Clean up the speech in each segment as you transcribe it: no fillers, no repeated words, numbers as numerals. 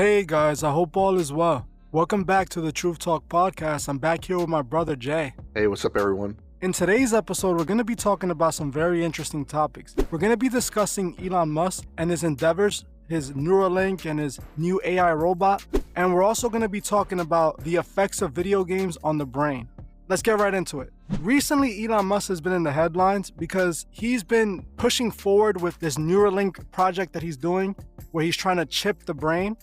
Hey guys, I hope all is well. Welcome back to the Truth Talk podcast. I'm back here with my brother Jay. Hey, what's up, everyone? In today's episode, we're going to be talking about some very interesting topics. We're going to be discussing Elon Musk and his endeavors, his Neuralink and his new AI robot. And we're also going to be talking about the effects of video games on the brain. Let's get right into it. Recently, Elon Musk has been in the headlines because he's been pushing forward with this Neuralink project that he's doing, where he's trying to chip the brain.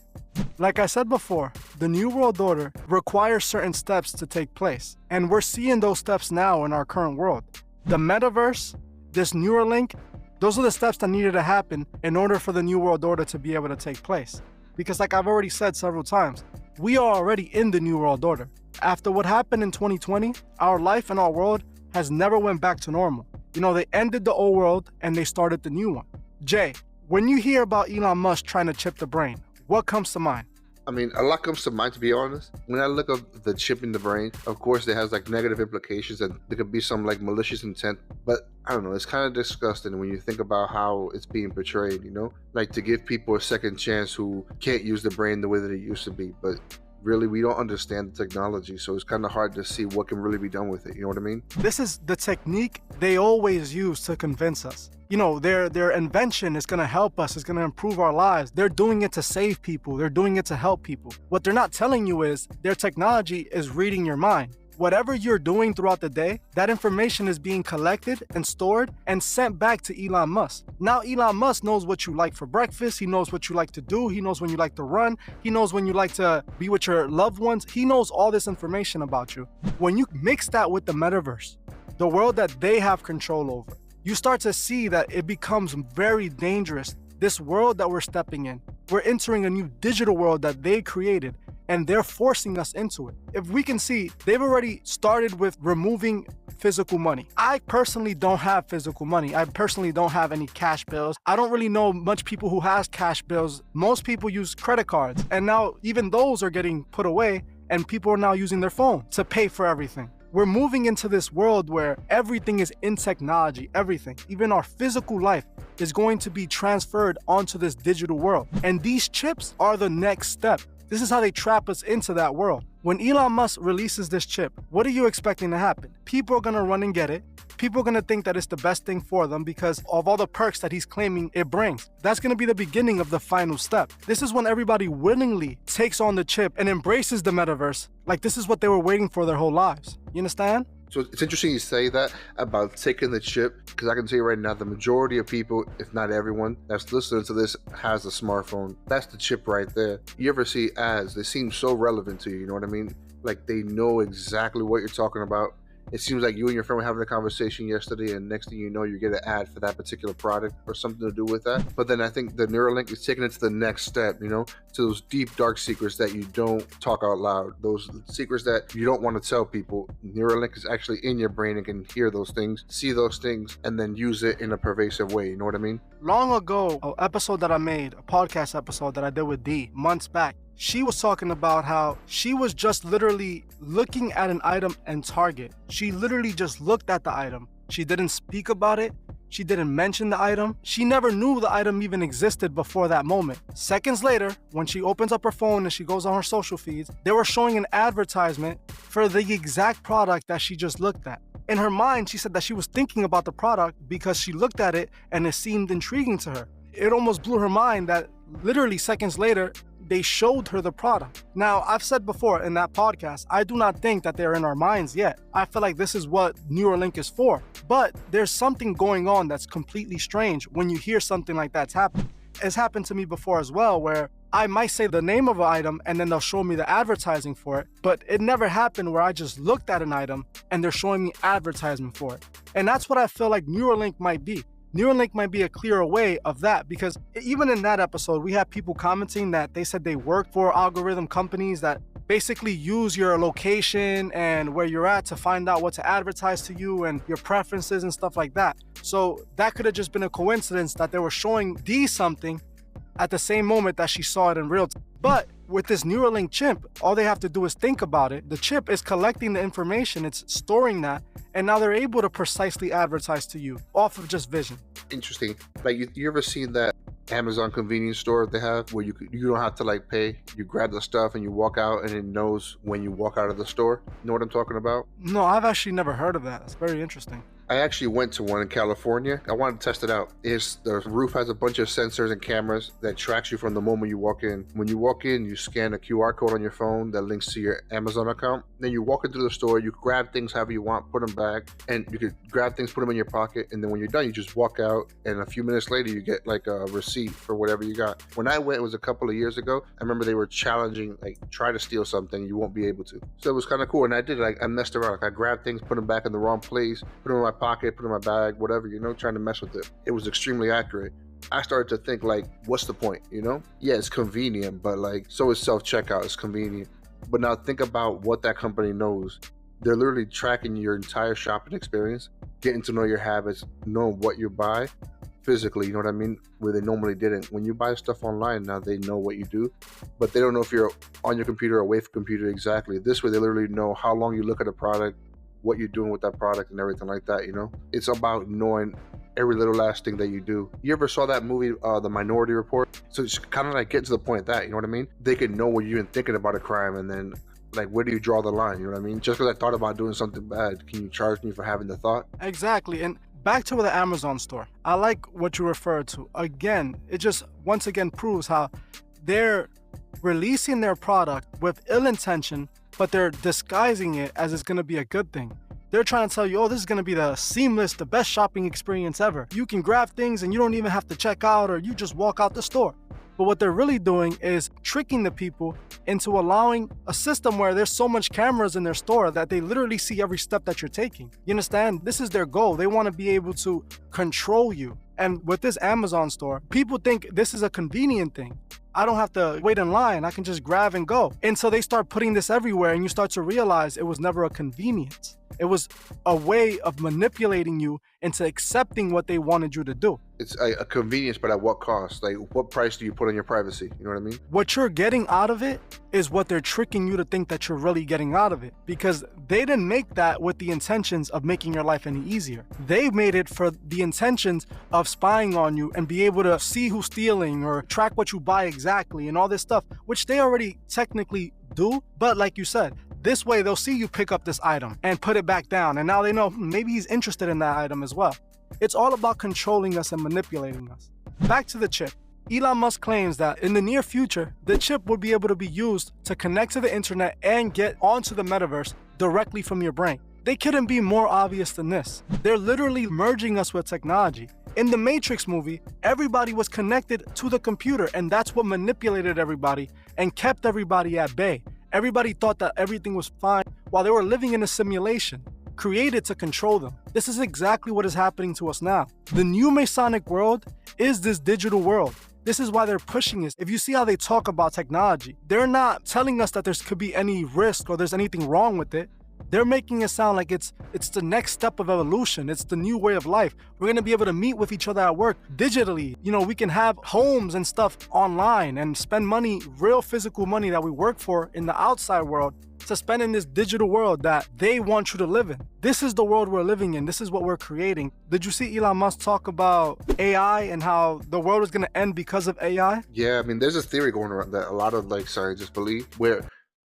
Like I said before, the New World Order requires certain steps to take place, and we're seeing those steps now in our current world. The metaverse, this Neuralink, those are the steps that needed to happen in order for the New World Order to be able to take place. Because like I've already said several times, we are already in the New World Order. After what happened in 2020, our life and our world has never went back to normal. They ended the old world and they started the new one. Jay, when you hear about Elon Musk trying to chip the brain, what comes to mind? I mean, a lot comes to mind, to be honest. When I look at the chip in the brain, of course, it has negative implications and there could be some malicious intent. But I don't know, it's kind of disgusting when you think about how it's being portrayed, to give people a second chance who can't use the brain the way that it used to be. But really, we don't understand the technology, so it's kind of hard to see what can really be done with it. You know what I mean? This is the technique they always use to convince us. Their invention is going to help us, it's going to improve our lives. They're doing it to save people. They're doing it to help people. What they're not telling you is their technology is reading your mind. Whatever you're doing throughout the day, that information is being collected and stored and sent back to Elon Musk. Now Elon Musk knows what you like for breakfast. He knows what you like to do. He knows when you like to run. He knows when you like to be with your loved ones. He knows all this information about you. When you mix that with the metaverse, the world that they have control over, you start to see that it becomes very dangerous. This world that we're stepping in, we're entering a new digital world that they created, and they're forcing us into it. If we can see, they've already started with removing physical money. I personally don't have physical money. I personally don't have any cash bills. I don't really know much people who has cash bills. Most people use credit cards, and now even those are getting put away, and people are now using their phone to pay for everything. We're moving into this world where everything is in technology, everything. Even our physical life is going to be transferred onto this digital world. And these chips are the next step. This is how they trap us into that world. When Elon Musk releases this chip, what are you expecting to happen? People are gonna run and get it. People are gonna think that it's the best thing for them because of all the perks that he's claiming it brings. That's gonna be the beginning of the final step. This is when everybody willingly takes on the chip and embraces the metaverse. Like this is what they were waiting for their whole lives. You understand? So it's interesting you say that about taking the chip, because I can tell you right now, the majority of people, if not everyone, that's listening to this has a smartphone. That's the chip right there. You ever see ads? They seem so relevant to you, you know what I mean? Like they know exactly what you're talking about. It seems like you and your friend were having a conversation yesterday, and next thing you know, you get an ad for that particular product or something to do with that. But then I think the Neuralink is taking it to the next step, to those deep, dark secrets that you don't talk out loud, those secrets that you don't want to tell people. Neuralink is actually in your brain and can hear those things, see those things, and then use it in a pervasive way. You know what I mean? Long ago, an episode that I made, a podcast episode that I did with D months back, she was talking about how she was just literally looking at an item in Target. She literally just looked at the item. She didn't speak about it. She didn't mention the item. She never knew the item even existed before that moment. Seconds later, when she opens up her phone and she goes on her social feeds, they were showing an advertisement for the exact product that she just looked at. In her mind, she said that she was thinking about the product because she looked at it and it seemed intriguing to her. It almost blew her mind that literally seconds later, they showed her the product. Now, I've said before in that podcast, I do not think that they're in our minds yet. I feel like this is what Neuralink is for. But there's something going on that's completely strange when you hear something like that's happening. It's happened to me before as well, where I might say the name of an item and then they'll show me the advertising for it. But it never happened where I just looked at an item and they're showing me advertisement for it. And that's what I feel like Neuralink might be. Neuralink might be a clearer way of that, because even in that episode, we had people commenting that they said they work for algorithm companies that basically use your location and where you're at to find out what to advertise to you and your preferences and stuff like that. So that could have just been a coincidence that they were showing Dee something at the same moment that she saw it in real time. But with this Neuralink chip, all they have to do is think about it. The chip is collecting the information, it's storing that, and now they're able to precisely advertise to you off of just vision. Interesting. Like you ever seen that Amazon convenience store they have where you don't have to like pay. You grab the stuff and you walk out, and it knows when you walk out of the store. You know what I'm talking about? No, I've actually never heard of that. It's very interesting. I actually went to one in California. I wanted to test it out. The roof has a bunch of sensors and cameras that tracks you from the moment you walk in. When you walk in, you scan a QR code on your phone that links to your Amazon account. Then you walk into the store, you grab things however you want, put them back, and you could grab things, put them in your pocket, and then when you're done, you just walk out, and a few minutes later, you get like a receipt for whatever you got. When I went, it was a couple of years ago. I remember they were challenging, like, try to steal something, you won't be able to. So it was kind of cool, and I did. Like, I messed around. Like, I grabbed things, put them back in the wrong place, put them in my pocket, put them in my bag, whatever, trying to mess with it. It was extremely accurate. I started to think, like, what's the point, Yeah, it's convenient, but like, so is self-checkout. It's convenient. But now think about what that company knows. They're literally tracking your entire shopping experience, getting to know your habits, knowing what you buy physically, you know what I mean? Where they normally didn't. When you buy stuff online, now they know what you do, but they don't know if you're on your computer or away from computer exactly. This way, they literally know how long you look at a product, what you're doing with that product and everything like that, It's about knowing every little last thing that you do. You ever saw that movie, The Minority Report? So it's kind of like getting to the point that, you know what I mean? They could know when you're even thinking about a crime, and then like, where do you draw the line? You know what I mean? Just because I thought about doing something bad, can you charge me for having the thought? Exactly. And back to the Amazon store. I like what you referred to. Again, it just once again proves how they're releasing their product with ill intention, but they're disguising it as it's going to be a good thing. They're trying to tell you, oh, this is going to be the best shopping experience ever. You can grab things and you don't even have to check out, or you just walk out the store. But what they're really doing is tricking the people into allowing a system where there's so much cameras in their store that they literally see every step that you're taking. You understand? This is their goal. They want to be able to control you. And with this Amazon store, people think this is a convenient thing. I don't have to wait in line. I can just grab and go. And so they start putting this everywhere, and you start to realize it was never a convenience. It was a way of manipulating you into accepting what they wanted you to do. It's a convenience, but at what cost? Like, what price do you put on your privacy? You know what I mean? What you're getting out of it is what they're tricking you to think that you're really getting out of it, because they didn't make that with the intentions of making your life any easier. They made it for the intentions of spying on you and be able to see who's stealing or track what you buy exactly and all this stuff, which they already technically do. But like you said, this way they'll see you pick up this item and put it back down, and now they know maybe he's interested in that item as well. It's all about controlling us and manipulating us. Back to the chip. Elon Musk claims that in the near future, the chip would be able to be used to connect to the internet and get onto the metaverse directly from your brain. They couldn't be more obvious than this. They're literally merging us with technology. In the Matrix movie, everybody was connected to the computer, and that's what manipulated everybody and kept everybody at bay. Everybody thought that everything was fine while they were living in a simulation created to control them. This is exactly what is happening to us now. The new Masonic world is this digital world. This is why they're pushing it. If you see how they talk about technology, they're not telling us that there could be any risk or there's anything wrong with it. They're making it sound like it's the next step of evolution. It's the new way of life. We're going to be able to meet with each other at work digitally. We can have homes and stuff online and spend money, real physical money that we work for in the outside world, to spend in this digital world that they want you to live in. This is the world we're living in. This is what we're creating. Did you see Elon Musk talk about AI and how the world is going to end because of AI? Yeah, I mean, there's a theory going around that a lot of scientists believe, where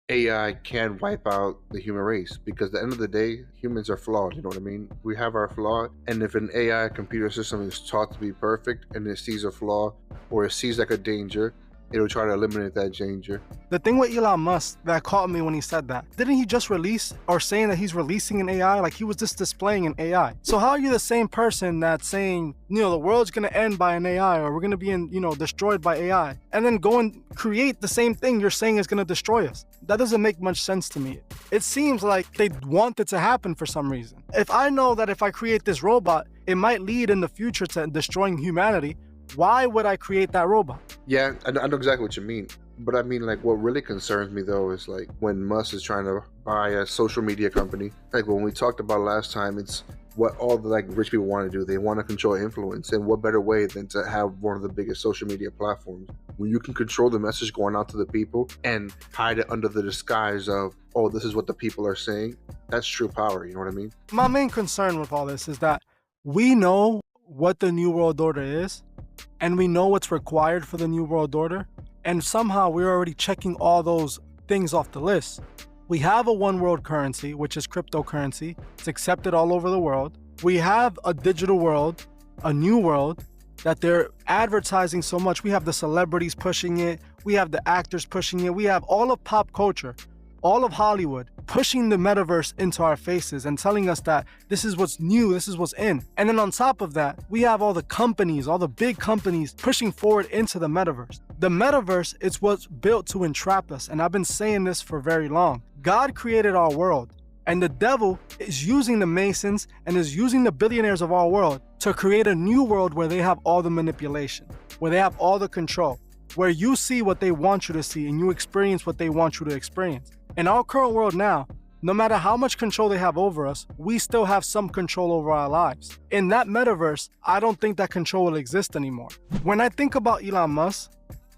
AI can wipe out the human race, because at the end of the day, humans are flawed. You know what I mean? We have our flaw, and if an AI computer system is taught to be perfect and it sees a flaw or it sees like a danger, it'll try to eliminate that danger. The thing with Elon Musk that caught me when he said that, didn't he just release or saying that he's releasing an AI? Like, he was just displaying an AI. So how are you the same person that's saying, the world's gonna end by an AI, or we're gonna be destroyed by AI, and then go and create the same thing you're saying is gonna destroy us? That doesn't make much sense to me. It seems like they want it to happen for some reason. If I know that if I create this robot, it might lead in the future to destroying humanity, why would I create that robot? Yeah, I know exactly what you mean. But I mean, what really concerns me, though, is when Musk is trying to buy a social media company. When we talked about last time, it's what all the rich people want to do. They want to control influence. And what better way than to have one of the biggest social media platforms when you can control the message going out to the people and hide it under the disguise of, oh, this is what the people are saying. That's true power. You know what I mean? My main concern with all this is that we know what the New World Order is, and we know what's required for the New World Order, and somehow we're already checking all those things off the list. We have a one world currency, which is cryptocurrency. It's accepted all over the world. We have a digital world, a new world that they're advertising so much. We have the celebrities pushing it. We have the actors pushing it. We have all of pop culture, all of Hollywood pushing the metaverse into our faces and telling us that this is what's new, this is what's in. And then on top of that, we have all the companies, all the big companies pushing forward into the metaverse. The metaverse is what's built to entrap us. And I've been saying this for very long. God created our world, and the devil is using the Masons and is using the billionaires of our world to create a new world where they have all the manipulation, where they have all the control, where you see what they want you to see and you experience what they want you to experience. In our current world now, no matter how much control they have over us, we still have some control over our lives. In that metaverse, I don't think that control will exist anymore. When I think about Elon Musk,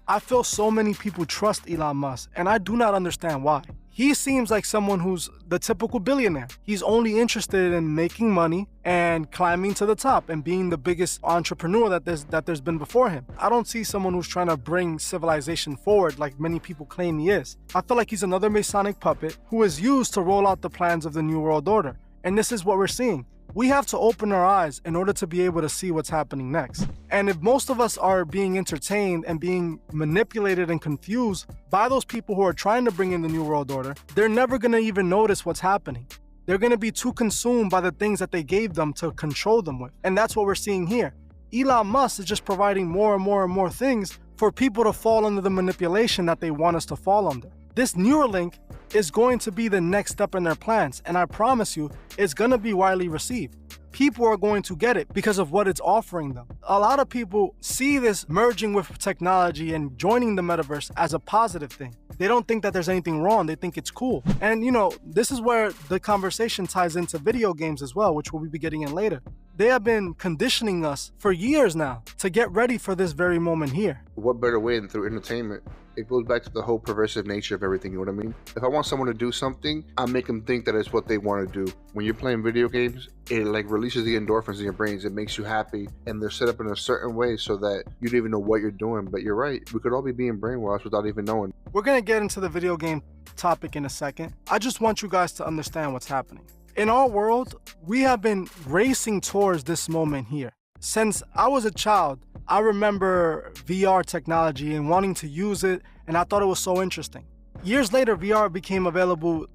I feel so many people trust Elon Musk, and I do not understand why. He seems like someone who's the typical billionaire. He's only interested in making money and climbing to the top and being the biggest entrepreneur that there's been before him. I don't see someone who's trying to bring civilization forward like many people claim he is. I feel like he's another Masonic puppet who is used to roll out the plans of the New World Order. And this is what we're seeing. We have to open our eyes in order to be able to see what's happening next. And if most of us are being entertained and being manipulated and confused by those people who are trying to bring in the New World Order, they're never going to even notice what's happening. They're going to be too consumed by the things that they gave them to control them with. And that's what we're seeing here. Elon Musk is just providing more and more and more things for people to fall under the manipulation that they want us to fall under. This Neuralink is going to be the next step in their plans, and I promise you, it's going to be widely received. People are going to get it because of what it's offering them. A lot of people see this merging with technology and joining the metaverse as a positive thing. They don't think that there's anything wrong. They think it's cool. And this is where the conversation ties into video games as well, which we'll be getting in later. They have been conditioning us for years now to get ready for this very moment here. What better way than through entertainment? It goes back to the whole perversive nature of everything, you know what I mean? If I want someone to do something, I make them think that it's what they want to do. When you're playing video games, it releases the endorphins in your brains. It makes you happy, and they're set up in a certain way so that you don't even know what you're doing. But you're right, we could all be being brainwashed without even knowing. We're going to get into the video game topic in a second. I just want you guys to understand what's happening. In our world, we have been racing towards this moment here. Since I was a child, I remember VR technology and wanting to use it, and I thought it was so interesting. Years later, VR became available,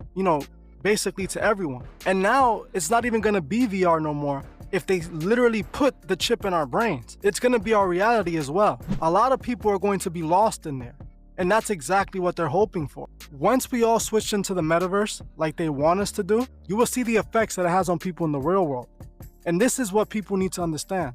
basically to everyone. And now it's not even gonna be VR no more. If they literally put the chip in our brains, it's gonna be our reality as well. A lot of people are going to be lost in there. And that's exactly what they're hoping for. Once we all switch into the metaverse, like they want us to do, you will see the effects that it has on people in the real world. And this is what people need to understand.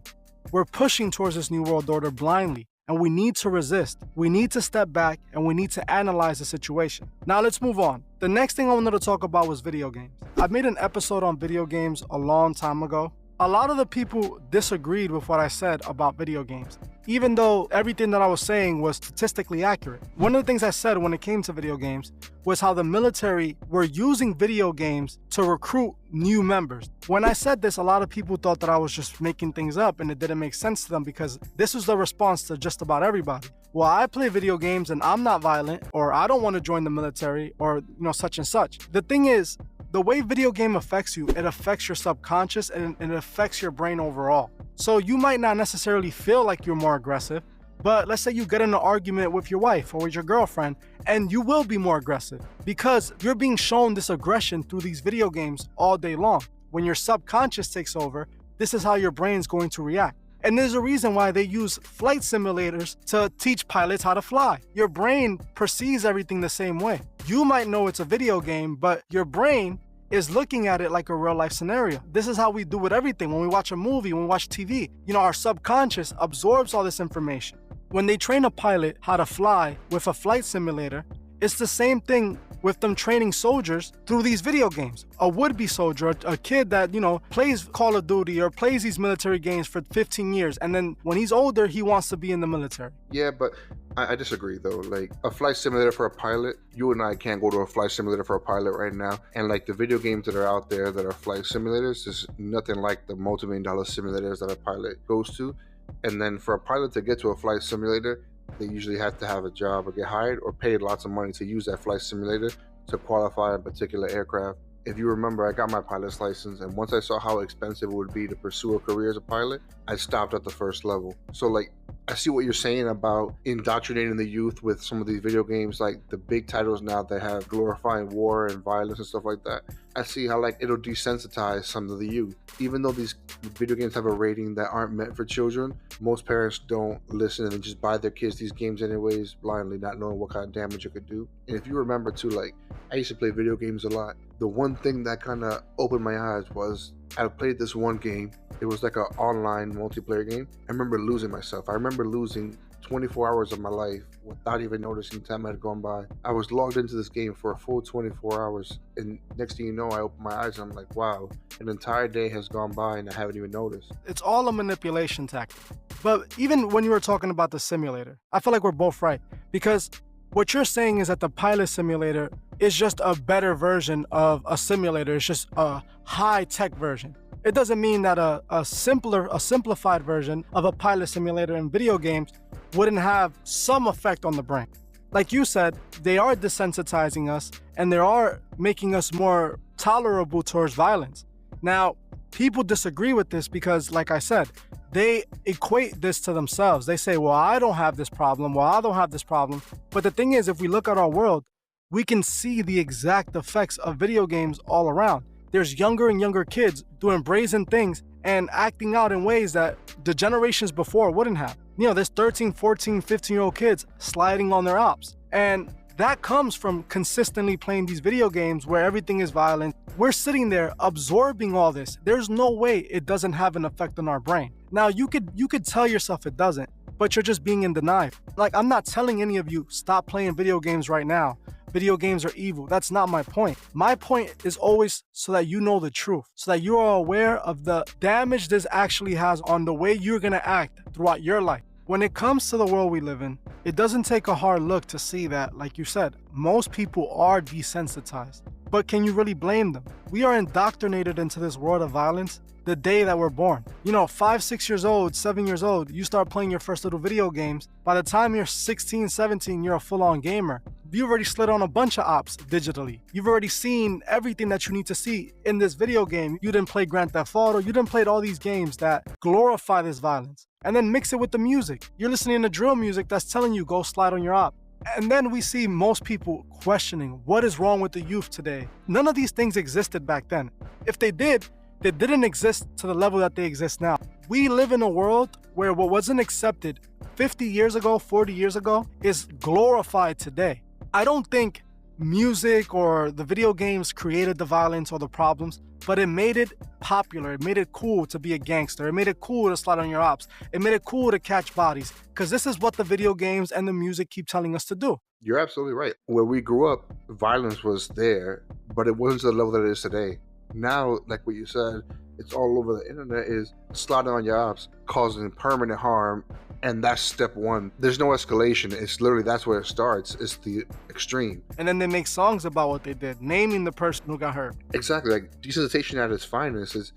We're pushing towards this New World Order blindly, and we need to resist. We need to step back, and we need to analyze the situation. Now let's move on. The next thing I wanted to talk about was video games. I made an episode on video games a long time ago. A lot of the people disagreed with what I said about video games, even though everything that I was saying was statistically accurate. One of the things I said when it came to video games was how the military were using video games to recruit new members. When I said this, a lot of people thought that I was just making things up, and it didn't make sense to them because this was the response to just about everybody. Well, I play video games and I'm not violent, or I don't want to join the military, or such and such. The thing is, the way video game affects you, it affects your subconscious and it affects your brain overall. So you might not necessarily feel like you're more aggressive, but let's say you get in an argument with your wife or with your girlfriend, and you will be more aggressive because you're being shown this aggression through these video games all day long. When your subconscious takes over, this is how your brain's going to react. And there's a reason why they use flight simulators to teach pilots how to fly. Your brain perceives everything the same way. You might know it's a video game, but your brain is looking at it like a real life scenario. This is how we do with everything. When we watch a movie, when we watch TV, our subconscious absorbs all this information. When they train a pilot how to fly with a flight simulator, it's the same thing with them training soldiers through these video games. A would-be soldier, a kid that, plays Call of Duty or plays these military games for 15 years, and then when he's older, he wants to be in the military. Yeah, but I disagree though. Like a flight simulator for a pilot, you and I can't go to a flight simulator for a pilot right now. And the video games that are out there that are flight simulators is nothing like the multi-million-dollar simulators that a pilot goes to. And then for a pilot to get to a flight simulator, they usually have to have a job or get hired or paid lots of money to use that flight simulator to qualify a particular aircraft. If you remember, I got my pilot's license, and once I saw how expensive it would be to pursue a career as a pilot, I stopped at the first level. So, like, I see what you're saying about indoctrinating the youth with some of these video games, like the big titles now that have glorifying war and violence and stuff like that. I see how, like, it'll desensitize some of the youth. Even though these video games have a rating that aren't meant for children, most parents don't listen and they just buy their kids these games anyways, blindly, not knowing what kind of damage it could do. And if you remember too, like, I used to play video games a lot. The one thing that kind of opened my eyes was I played this one game. It was like an online multiplayer game. I remember losing myself. I remember losing 24 hours of my life without even noticing time had gone by. I was logged into this game for a full 24 hours, and next thing you know, I open my eyes and I'm like, wow, an entire day has gone by and I haven't even noticed. It's all a manipulation tactic. But even when you were talking about the simulator, I feel like we're both right, because what you're saying is that the pilot simulator is just a better version of a simulator. It's just a high-tech version. It doesn't mean that a simplified version of a pilot simulator in video games wouldn't have some effect on the brain. Like you said, they are desensitizing us and they are making us more tolerable towards violence. Now, people disagree with this because, like I said, they equate this to themselves. They say, well, I don't have this problem. Well, I don't have this problem. But the thing is, if we look at our world, we can see the exact effects of video games all around. There's younger and younger kids doing brazen things and acting out in ways that the generations before wouldn't have. You know, there's 13, 14, 15-year-old kids sliding on their ops. And that comes from consistently playing these video games where everything is violent. We're sitting there absorbing all this. There's no way it doesn't have an effect on our brain. Now, you could tell yourself it doesn't, but you're just being in denial. Like, I'm not telling any of you, stop playing video games right now. Video games are evil. That's not my point. My point is always so that you know the truth, so that you are aware of the damage this actually has on the way you're gonna act throughout your life. When it comes to the world we live in, it doesn't take a hard look to see that, like you said, most people are desensitized. But can you really blame them? We are indoctrinated into this world of violence the day that we're born. You know, 5, 6 years old, 7 years old, you start playing your first little video games. By the time you're 16, 17, you're a full-on gamer. You've already slid on a bunch of ops digitally. You've already seen everything that you need to see in this video game. You didn't play Grand Theft Auto. You didn't play all these games that glorify this violence. And then mix it with the music. You're listening to drill music that's telling you go slide on your op. And then we see most people questioning what is wrong with the youth today. None of these things existed back then. If they did, they didn't exist to the level that they exist now. We live in a world where what wasn't accepted 50 years ago, 40 years ago, is glorified today. I don't think music or the video games created the violence or the problems, but it made it popular. It made it cool to be a gangster. It made it cool to slide on your ops. It made it cool to catch bodies, because this is what the video games and the music keep telling us to do. You're absolutely right. Where we grew up, violence was there, but it wasn't to the level that it is today. Now, like what you said, it's all over the internet, is sliding on your ops, causing permanent harm, and that's step one. There's no escalation. It's literally, that's where it starts. It's the extreme. And then they make songs about what they did, naming the person who got hurt. Exactly. Like, desensitization at its finest is,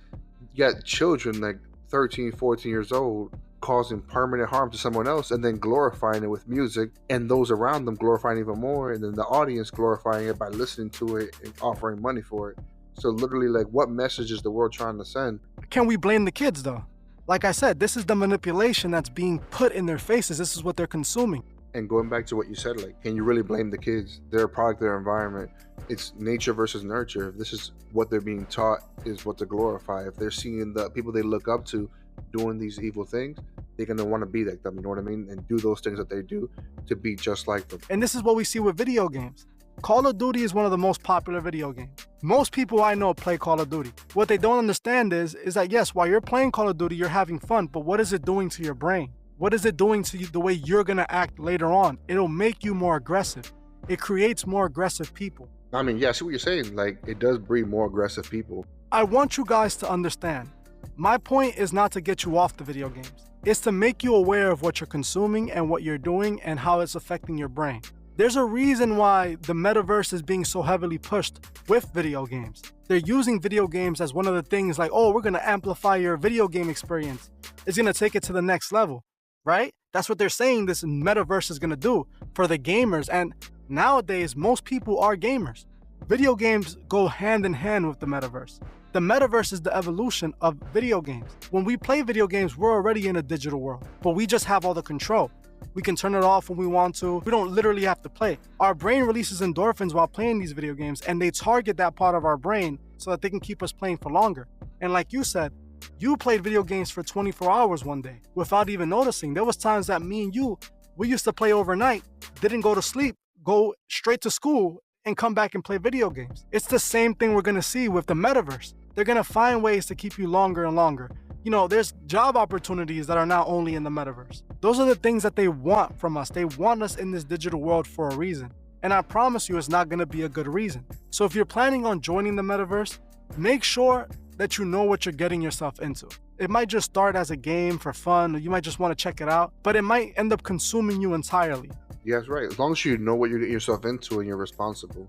you got children like 13, 14 years old causing permanent harm to someone else and then glorifying it with music, and those around them glorifying even more, and then the audience glorifying it by listening to it and offering money for it. So literally, like, what message is the world trying to send? Can we blame the kids though? Like I said, this is the manipulation that's being put in their faces. This is what they're consuming. And going back to what you said, like, can you really blame the kids? They're a product of their environment. It's nature versus nurture. If this is what they're being taught, is what to glorify. If they're seeing the people they look up to doing these evil things, they're going to want to be like them, you know what I mean? And do those things that they do to be just like them. And this is what we see with video games. Call of Duty is one of the most popular video games. Most people I know play Call of Duty. What they don't understand is that yes, while you're playing Call of Duty, you're having fun, but what is it doing to your brain? What is it doing to you, the way you're gonna act later on? It'll make you more aggressive. It creates more aggressive people. I mean, yeah, I see what you're saying. Like, it does breed more aggressive people. I want you guys to understand. My point is not to get you off the video games. It's to make you aware of what you're consuming and what you're doing and how it's affecting your brain. There's a reason why the metaverse is being so heavily pushed with video games. They're using video games as one of the things like, oh, we're going to amplify your video game experience. It's going to take it to the next level, right? That's what they're saying this metaverse is going to do for the gamers. And nowadays, most people are gamers. Video games go hand in hand with the metaverse. The metaverse is the evolution of video games. When we play video games, we're already in a digital world, but we just have all the control. We can turn it off when we want to. We don't literally have to play. Our brain releases endorphins while playing these video games, and they target that part of our brain so that they can keep us playing for longer. And like you said, you played video games for 24 hours one day without even noticing. There was times that me and you, we used to play overnight, didn't go to sleep, go straight to school, and come back and play video games. It's the same thing we're gonna see with the metaverse. They're gonna find ways to keep you longer and longer. You know, there's job opportunities that are not only in the metaverse. Those are the things that they want from us. They want us in this digital world for a reason. And I promise you it's not gonna be a good reason. So if you're planning on joining the metaverse, make sure that you know what you're getting yourself into. It might just start as a game for fun, or you might just wanna check it out, but it might end up consuming you entirely. Yeah, that's right. As long as you know what you're getting yourself into and you're responsible.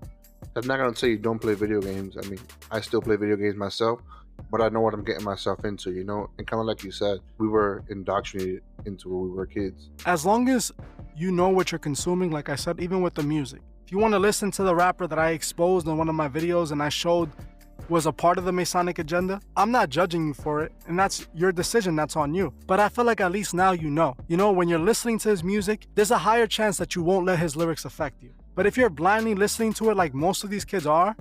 I'm not gonna say you don't play video games. I mean, I still play video games myself, but I know what I'm getting myself into, you know? And kind of like you said, we were indoctrinated into when we were kids. As long as you know what you're consuming, like I said, even with the music. If you want to listen to the rapper that I exposed in one of my videos and I showed was a part of the Masonic agenda, I'm not judging you for it, and that's your decision, that's on you. But I feel like at least now you know. You know, when you're listening to his music, there's a higher chance that you won't let his lyrics affect you. But if you're blindly listening to it like most of these kids are,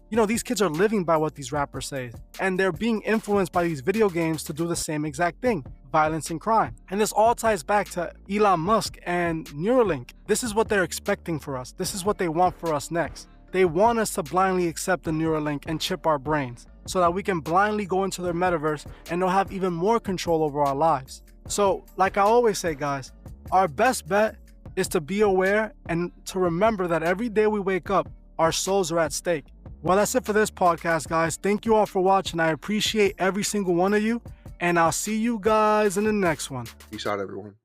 you know, these kids are living by what these rappers say, and they're being influenced by these video games to do the same exact thing, violence and crime. And this all ties back to Elon Musk and Neuralink. This is what they're expecting for us. This is what they want for us next. They want us to blindly accept the Neuralink and chip our brains so that we can blindly go into their metaverse and they'll have even more control over our lives. So, like I always say, guys, our best bet is to be aware and to remember that every day we wake up, our souls are at stake. Well, that's it for this podcast, guys. Thank you all for watching. I appreciate every single one of you, and I'll see you guys in the next one. Peace out, everyone.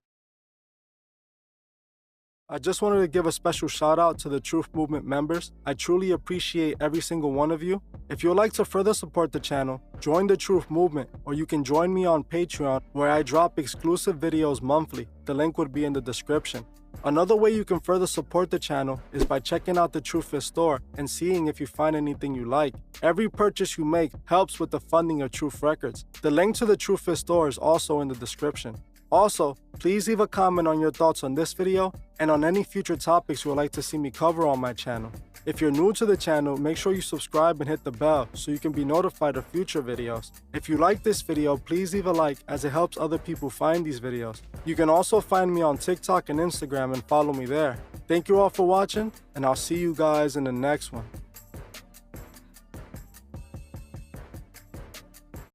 I just wanted to give a special shout out to the Truth Movement members. I truly appreciate every single one of you. If you would like to further support the channel, join the Truth Movement, or you can join me on Patreon, where I drop exclusive videos monthly. The link would be in the description. Another way you can further support the channel is by checking out the Truth store and seeing if you find anything you like. Every purchase you make helps with the funding of Truth Records. The link to the Truth store is also in the description. Also, please leave a comment on your thoughts on this video and on any future topics you would like to see me cover on my channel. If you're new to the channel, make sure you subscribe and hit the bell so you can be notified of future videos. If you like this video, please leave a like as it helps other people find these videos. You can also find me on TikTok and Instagram and follow me there. Thank you all for watching, and I'll see you guys in the next one.